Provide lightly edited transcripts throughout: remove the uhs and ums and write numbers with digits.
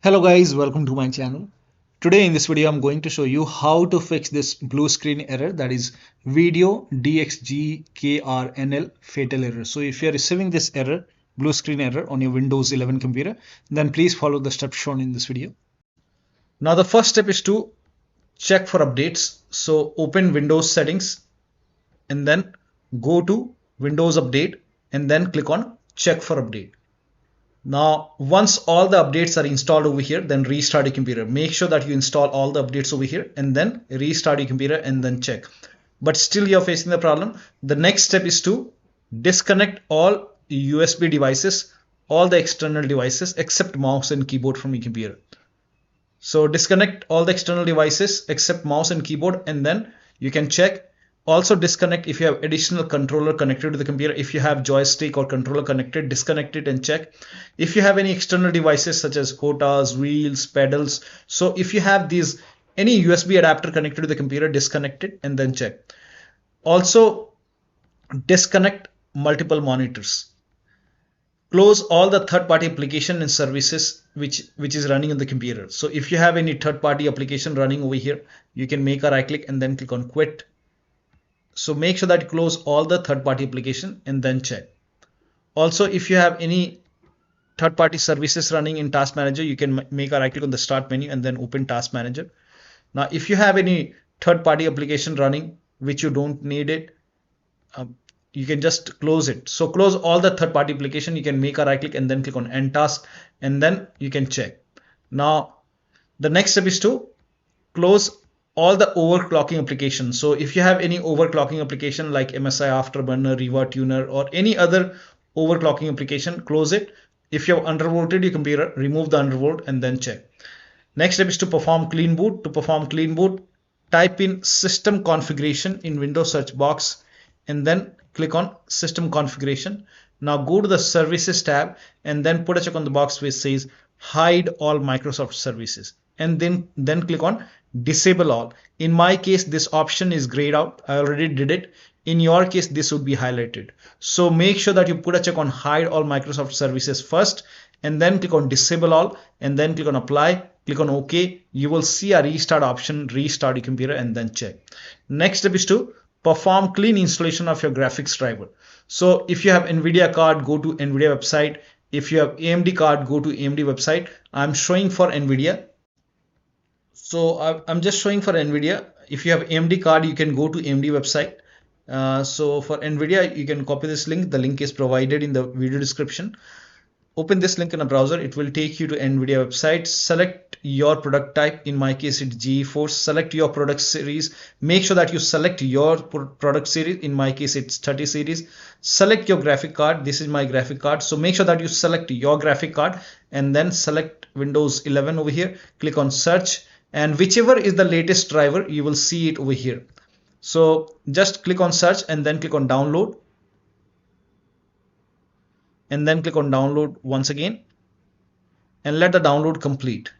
Hello guys, welcome to my channel. Today in this video I'm going to show you how to fix this blue screen error, that is video DXGKRNL fatal error. So if you are receiving this error, blue screen error on your Windows 11 computer, then please follow the steps shown in this video. Now the first step is to check for updates. So open Windows settings and then go to Windows Update and then click on check for update. Now, once all the updates are installed over here, then restart your computer. Make sure that you install all the updates over here and then restart your computer and then check. But still you're facing the problem. The next step is to disconnect all USB devices, all the external devices except mouse and keyboard from your computer. So disconnect all the external devices except mouse and keyboard and then you can check. Also disconnect if you have additional controller connected to the computer. If you have joystick or controller connected, disconnect it and check. If you have any external devices such as hotas, wheels, pedals, so if you have these any USB adapter connected to the computer, disconnect it and then check. Also disconnect multiple monitors. Close all the third-party application and services which is running on the computer. So if you have any third-party application running over here, you can make a right click and then click on quit. So make sure that you close all the third-party application and then check. Also, if you have any third-party services running in Task Manager, you can make a right click on the Start menu and then open Task Manager. Now, if you have any third-party application running which you don't need it, you can just close it. So close all the third-party application. You can make a right click and then click on End Task and then you can check. Now, the next step is to close all the overclocking applications. So if you have any overclocking application like MSI Afterburner, Rivatuner, or any other overclocking application, close it. If you have undervolted your computer, remove the undervolt and then check. Next step is to perform clean boot. To perform clean boot, type in system configuration in Windows search box and then click on system configuration. Now go to the services tab and then put a check on the box which says hide all Microsoft services and then click on disable all. In my case, this option is grayed out. I already did it. In your case, this would be highlighted. So make sure that you put a check on hide all Microsoft services first and then click on disable all and then click on apply. Click on OK. You will see a restart option, restart your computer and then check. Next step is to perform clean installation of your graphics driver. So if you have NVIDIA card, go to NVIDIA website. If you have AMD card, go to AMD website. I'm showing for NVIDIA. So I'm just showing for NVIDIA. If you have AMD card, you can go to AMD website. So for NVIDIA, you can copy this link. The link is provided in the video description. Open this link in a browser. It will take you to NVIDIA website. Select your product type. In my case, it's GeForce. Select your product series. Make sure that you select your product series. In my case, it's 30 series. Select your graphic card. This is my graphic card. So make sure that you select your graphic card and then select Windows 11 over here. Click on search. And whichever is the latest driver, you will see it over here. So just click on search and then click on download. And then click on download once again. And let the download complete.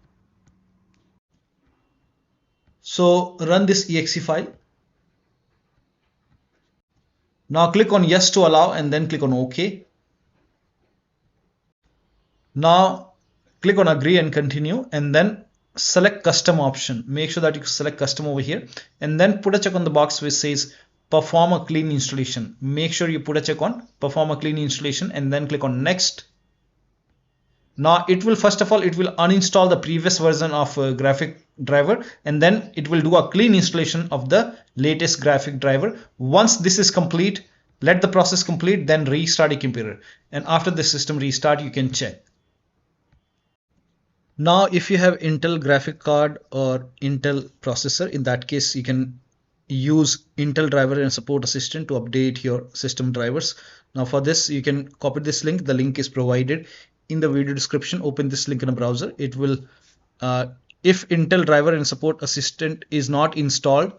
So run this exe file. Now click on yes to allow and then click on OK. Now click on agree and continue and then select custom option. Make sure that you select custom over here and then put a check on the box which says perform a clean installation. Make sure you put a check on perform a clean installation and then click on next. Now it will first of all it will uninstall the previous version of graphic driver and then it will do a clean installation of the latest graphic driver. Once this is complete, let the process complete, then restart your computer, and after the system restart you can check. Now, if you have Intel graphic card or Intel processor, in that case, you can use Intel driver and support assistant to update your system drivers. Now for this, you can copy this link. The link is provided in the video description. Open this link in a browser. It will, if Intel driver and support assistant is not installed,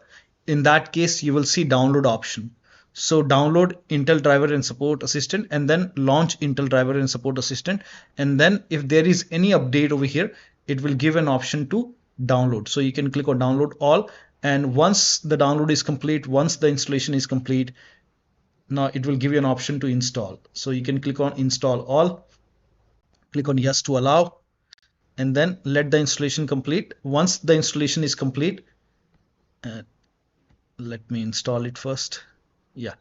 in that case, you will see download option. So download Intel driver and support assistant and then launch Intel driver and support assistant. And then if there is any update over here, it will give an option to download. So you can click on download all. And once the download is complete, once the installation is complete, now it will give you an option to install. So you can click on install all, click on yes to allow. and then let the installation complete. Once the installation is complete, let me install it first. Yeah,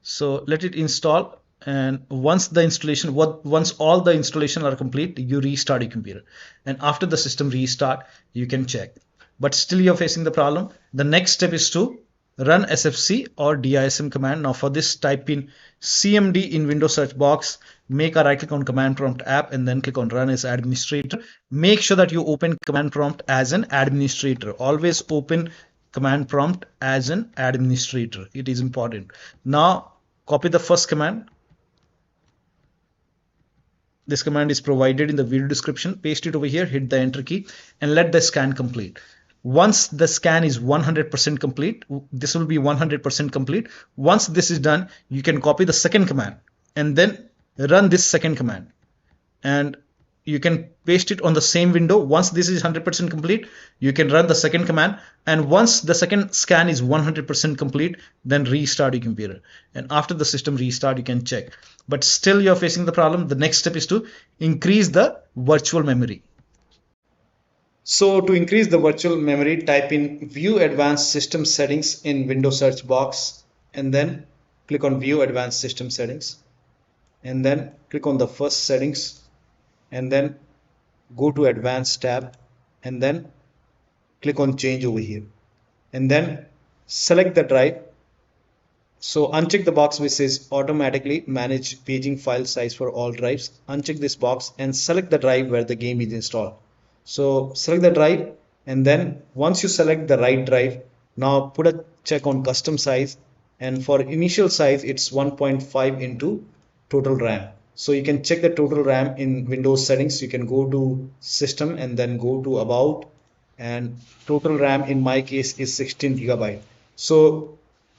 so let it install, and once all the installation are complete, you restart your computer, and after the system restart you can check. But still you're facing the problem. The next step is to run sfc or dism command. Now for this, type in cmd in Windows search box, make a right click on command prompt app, and then click on run as administrator. Make sure that you open command prompt as an administrator. Always open command prompt as an administrator, it is important. Now copy the first command. This command is provided in the video description. Paste it over here, hit the enter key, and let the scan complete. Once the scan is 100% complete, this will be 100% complete. Once this is done, you can copy the second command and then run this second command, and you can paste it on the same window. Once this is 100% complete, you can run the second command, and once the second scan is 100% complete, then restart your computer, and after the system restart you can check. But still you're facing the problem. The next step is to increase the virtual memory. So to increase the virtual memory, type in view advanced system settings in Windows search box, and then click on view advanced system settings, and then click on the first settings, and then go to advanced tab, and then click on change over here, and then select the drive. So uncheck the box which says automatically manage paging file size for all drives. Uncheck this box and select the drive where the game is installed. So select the drive, and then once you select the right drive, now put a check on custom size, and for initial size it's 1.5 into total RAM. So you can check the total RAM in Windows settings. You can go to system and then go to about, and total RAM in my case is 16 GB. So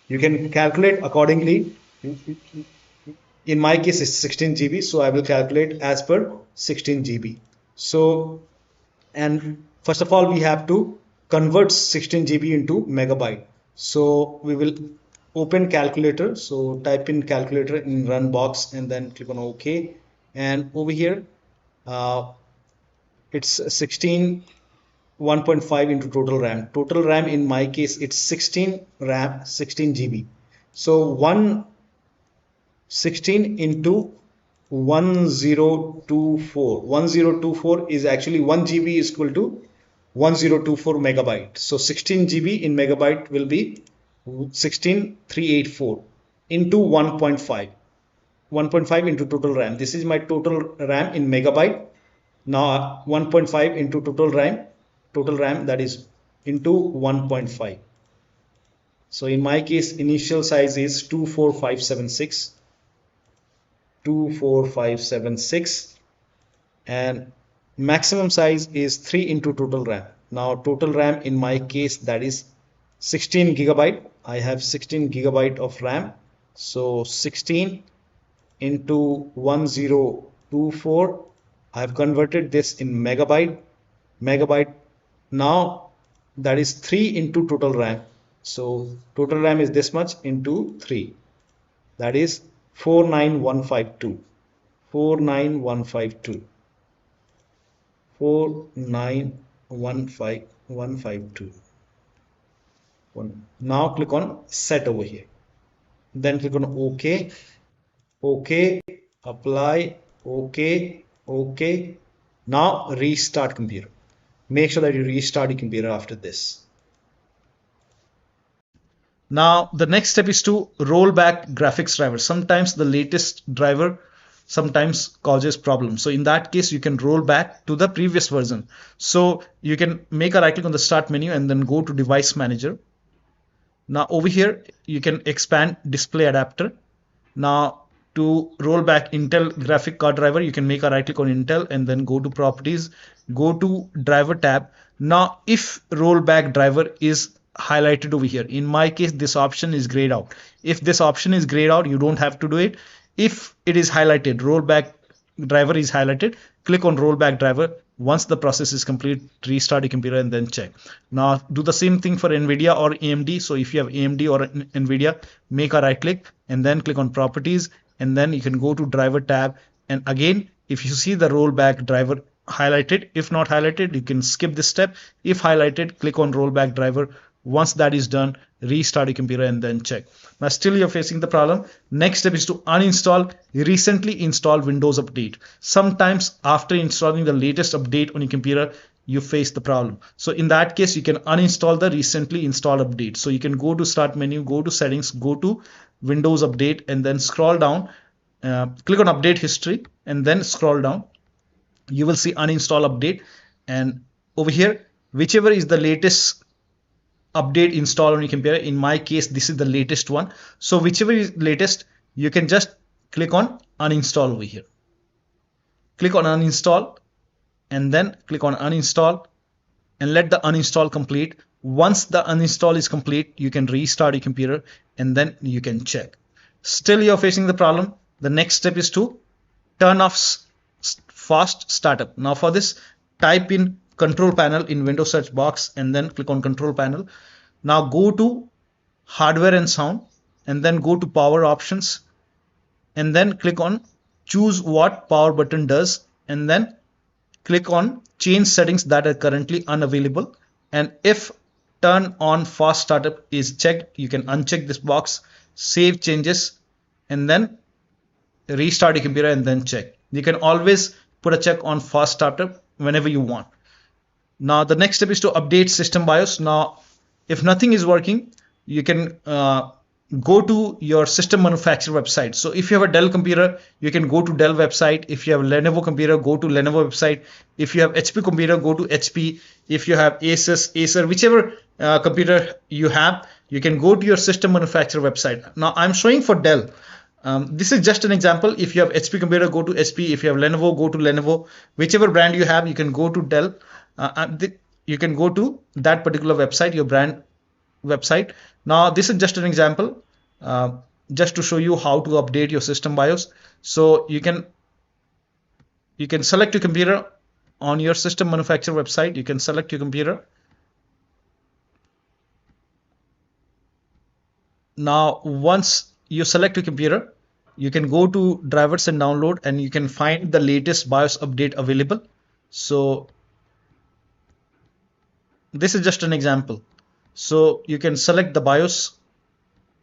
you can calculate accordingly. In my case it's 16 GB, so I will calculate as per 16 GB. So, and first of all we have to convert 16 GB into megabyte. So we will open calculator. So type in calculator in run box and then click on OK, and over here it's 16 1.5 into total RAM. Total RAM in my case it's 16 GB. So 116 into 1024 is actually 1 GB is equal to 1024 megabyte. So 16 GB in megabyte will be 16384 into 1.5 into total RAM. This is my total RAM in megabyte. Now 1.5 into total RAM, that is into 1.5. So in my case initial size is 24576, and maximum size is 3 into total RAM. Now total RAM in my case, that is 16 GB. I have 16 GB of RAM. So 16 into 1024, I have converted this in megabyte. Now that is 3 into total RAM. So total RAM is this much into 3, that is 49152. 4915152. Now click on set over here, then click on OK, apply, OK. Now restart computer. Make sure that you restart your computer after this. Now the next step is to roll back graphics driver. Sometimes the latest driver sometimes causes problems. So in that case you can roll back to the previous version. So you can make a right click on the start menu and then go to device manager. Now over here you can expand display adapter. Now to roll back Intel graphic card driver, you can make a right click on Intel and then go to properties, go to driver tab. Now if rollback driver is highlighted over here, in my case this option is grayed out. If this option is grayed out, you don't have to do it. If it is highlighted, rollback driver is highlighted, click on rollback driver. Once the process is complete, restart your computer and then check. Now do the same thing for NVIDIA or AMD. So if you have AMD or NVIDIA, make a right click and then click on properties, and then you can go to driver tab, and again if you see the rollback driver highlighted. If not highlighted, you can skip this step. If highlighted, click on rollback driver. Once that is done, restart your computer and then check. Now still you're facing the problem. Next step is to uninstall recently installed Windows update. Sometimes after installing the latest update on your computer, you face the problem. So in that case, you can uninstall the recently installed update. So you can go to start menu, go to settings, go to Windows update, and then scroll down, click on update history, and then scroll down. You will see uninstall update, and over here, whichever is the latest update installed on your computer, in my case this is the latest one, so whichever is latest, you can just click on uninstall over here. Click on uninstall and then click on uninstall and let the uninstall complete. Once the uninstall is complete, you can restart your computer and then you can check. Still you're facing the problem. The next step is to turn off fast startup. Now for this, type in control panel in Windows search box and then click on control panel. Now go to hardware and sound and then go to power options and then click on choose what power button does and then click on change settings that are currently unavailable, and if turn on fast startup is checked, you can uncheck this box, save changes and then restart your computer and then check. You can always put a check on fast startup whenever you want. Now the next step is to update system BIOS. Now if nothing is working, you can go to your system manufacturer website. So if you have a Dell computer, you can go to Dell website. If you have a Lenovo computer, go to Lenovo website. If you have HP computer, go to HP. If you have Acer, whichever computer you have, you can go to your system manufacturer website. Now I'm showing for Dell. This is just an example. If you have HP computer, go to HP. If you have Lenovo, go to Lenovo. Whichever brand you have, you can go to Dell. You can go to that particular website, your brand website. Now this is just an example, just to show you how to update your system BIOS. So you can select your computer on your system manufacturer website. You can select your computer. Now once you select your computer, you can go to drivers and download and you can find the latest BIOS update available. So this is just an example. So you can select the BIOS,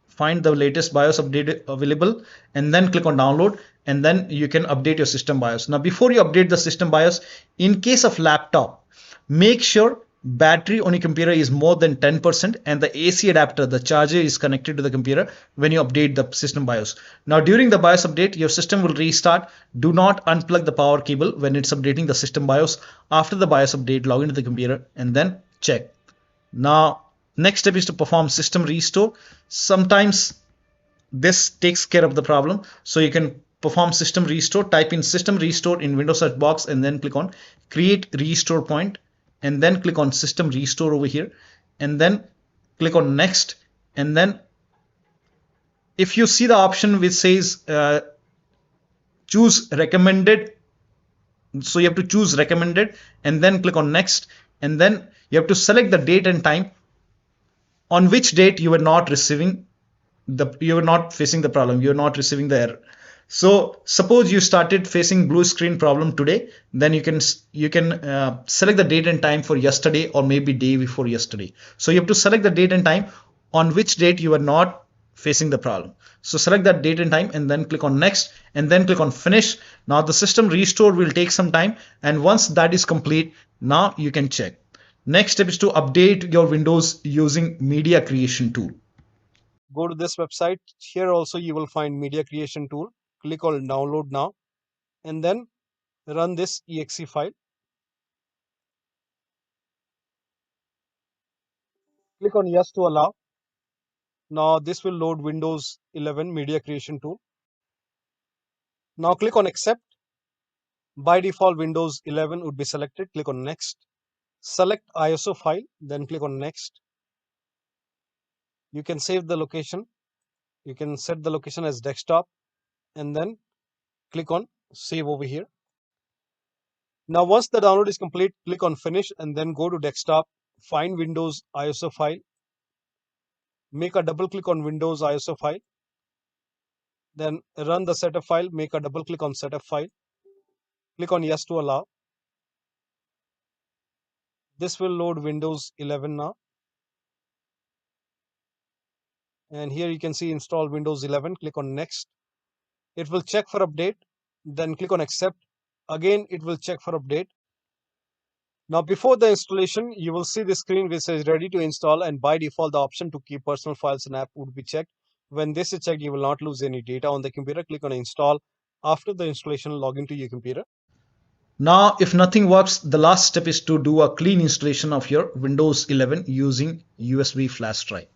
find the latest BIOS update available and then click on download and then you can update your system BIOS. Now before you update the system BIOS, in case of laptop, make sure battery on your computer is more than 10% and the AC adapter, the charger, is connected to the computer when you update the system BIOS. Now during the BIOS update, your system will restart. Do not unplug the power cable when it's updating the system BIOS. After the BIOS update, log into the computer and then check. Now next step is to perform system restore. Sometimes this takes care of the problem, so you can perform system restore. Type in system restore in Windows search box and then click on create restore point and then click on system restore over here and then click on next. And then if you see the option which says choose recommended, so you have to choose recommended and then click on next and then you have to select the date and time on which date you were not facing the problem, you are not receiving the error. So suppose you started facing blue screen problem today, then you can select the date and time for yesterday or maybe day before yesterday. So you have to select the date and time on which date you are not facing the problem. So select that date and time and then click on next and then click on finish. Now the system restore will take some time, and once that is complete, now you can check. Next step is to update your Windows using media creation tool. Go to this website. Here also you will find media creation tool. Click on download now and then run this exe file. Click on yes to allow. Now this will load Windows 11 media creation tool. Now click on accept. By default Windows 11 would be selected. Click on next. Select ISO file, then click on next. You can save the location. You can set the location as desktop and then click on save over here. Now once the download is complete, click on finish and then go to desktop, find Windows ISO file, make a double click on Windows ISO file, then run the setup file, make a double click on setup file, click on yes to allow. This will load Windows 11 now. And here you can see install Windows 11. Click on next. It will check for update. Then click on accept. Again, it will check for update. Now, before the installation, you will see the screen which says ready to install, and by default, the option to keep personal files and app would be checked. When this is checked, you will not lose any data on the computer. Click on install. After the installation, log into your computer. Now, if nothing works, the last step is to do a clean installation of your Windows 11 using USB flash drive.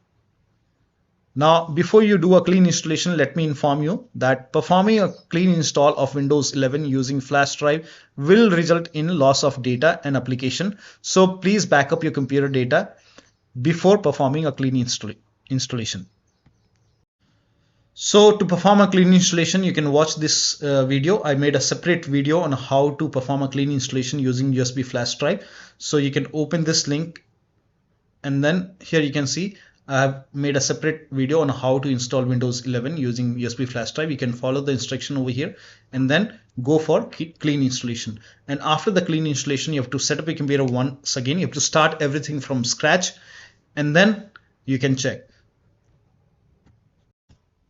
Now, before you do a clean installation, let me inform you that performing a clean install of Windows 11 using flash drive will result in loss of data and application. So please back up your computer data before performing a clean installation. So to perform a clean installation, you can watch this video. I made a separate video on how to perform a clean installation using USB flash drive. So you can open this link, and then here you can see I have made a separate video on how to install Windows 11 using USB flash drive. You can follow the instruction over here and then go for clean installation. And after the clean installation, you have to set up your computer once again. You have to start everything from scratch, and then you can check.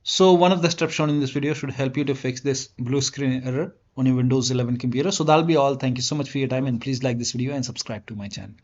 So one of the steps shown in this video should help you to fix this blue screen error on your Windows 11 computer. So that'll be all. Thank you so much for your time, and please like this video and subscribe to my channel.